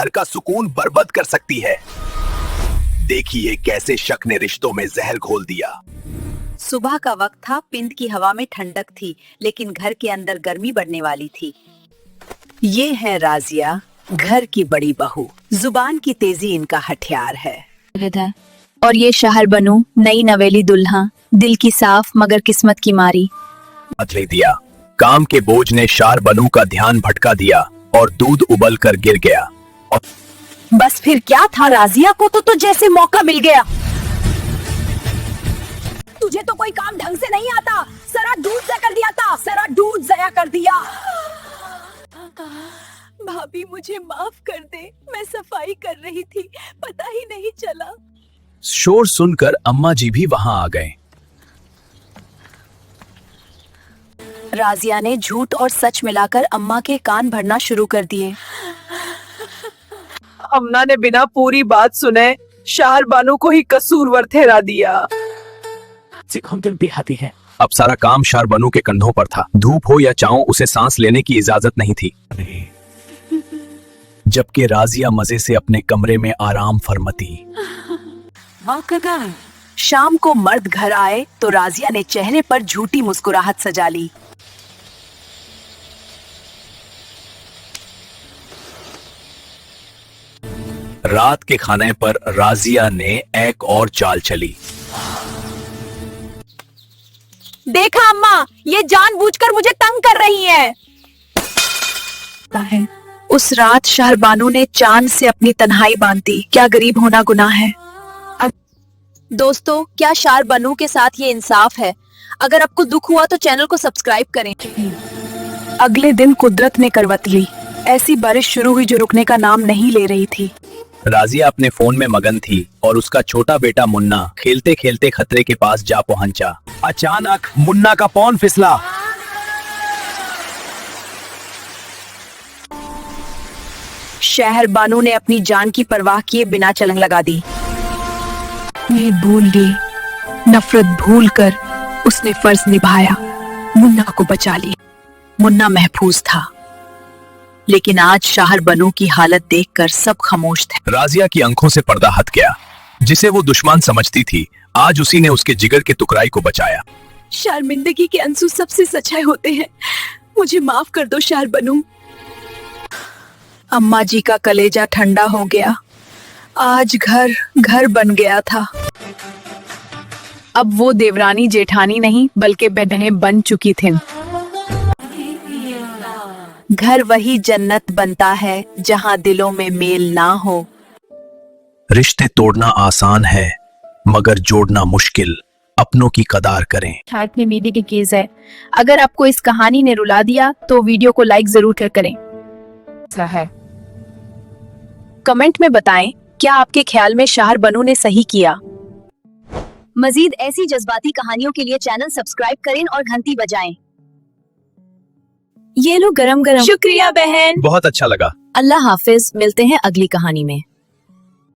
घर का सुकून बर्बाद कर सकती है। देखिए कैसे शक ने रिश्तों में जहर घोल दिया। सुबह का वक्त था, पिंड की हवा में ठंडक थी, लेकिन घर के अंदर गर्मी बढ़ने वाली थी। ये है राजिया, घर की बड़ी बहू। जुबान की तेजी इनका हथियार है। और ये शहर बनू, नई नवेली दुल्हा, दिल की साफ मगर किस्मत की मारी। बदले दिया। काम के बोझ ने शार बनू का ध्यान भटका दिया और दूध उबल कर गिर गया। बस फिर क्या था, राजिया को तो जैसे मौका मिल गया। तुझे तो कोई काम ढंग से नहीं आता, सारा दूध ज़ाया कर दिया था, सारा दूध ज़ाया कर दिया। भाभी मुझे माफ कर दे, मैं सफाई कर रही थी, पता ही नहीं चला। शोर सुनकर अम्मा जी भी वहां आ गए। राजिया ने झूठ और सच मिलाकर अम्मा के कान भरना शुरू कर दिए। अम्मा ने बिना पूरी बात सुने शाहर बानू को ही कसूरवर ठहरा दिया। अब सारा काम शार बनू के कंधों पर था। धूप हो या छांव, उसे सांस लेने की इजाजत नहीं थी। जबकि राजिया मजे से अपने कमरे में आराम फरमाती। शाम को मर्द घर आए तो राजिया ने चेहरे पर झूठी मुस्कुराहट सजा ली। रात के खाने पर राजिया ने एक और चाल चली। देखा अम्मा, ये जानबूझकर मुझे तंग कर रही है। उस रात शाहरबानू ने चांद से अपनी तन्हाई बांधी। क्या गरीब होना गुनाह है? दोस्तों, क्या शाहरबानू के साथ ये इंसाफ है? अगर आपको दुख हुआ तो चैनल को सब्सक्राइब करें। अगले दिन कुदरत ने करवट ली। ऐसी बारिश शुरू हुई जो रुकने का नाम नहीं ले रही थी। राजिया अपने फोन में मगन थी और उसका छोटा बेटा मुन्ना खेलते खेलते खतरे के पास जा पहुंचा। अचानक मुन्ना का फोन फिसला। शाहरबानू ने अपनी जान की परवाह किए बिना छलांग लगा दी। ये भूल गई, नफरत भूलकर उसने फर्ज निभाया, मुन्ना को बचा लिया। मुन्ना महफूज था, लेकिन आज शाहरबानू की हालत देखकर सब खामोश थे। राजिया की आंखों से पर्दा हट गया। जिसे वो दुश्मन समझती थी, आज उसी ने उसके जिगर के टुकड़ाई को बचाया। शर्मिंदगी के आंसू सबसे सच्चाई होते हैं। मुझे माफ कर दो शाहरबानू। अम्मा जी का कलेजा ठंडा हो गया। आज घर घर बन गया था। अब वो देवरानी जेठानी नहीं बल्कि बहनें बन चुकी थीं। घर वही जन्नत बनता है जहाँ दिलों में मेल ना हो। रिश्ते तोड़ना आसान है मगर जोड़ना मुश्किल। अपनों की कदार करें। में मीडिया की केस है। अगर आपको इस कहानी ने रुला दिया तो वीडियो को लाइक जरूर करें। कमेंट में बताएं, क्या आपके ख्याल में शाहरबानू ने सही किया? मजीद ऐसी जज्बाती कहानियों के लिए चैनल सब्सक्राइब करें और घंटी बजाएं। ये लो गरम गरम। शुक्रिया बहन। बहुत अच्छा लगा। अल्लाह हाफिज, मिलते हैं अगली कहानी में।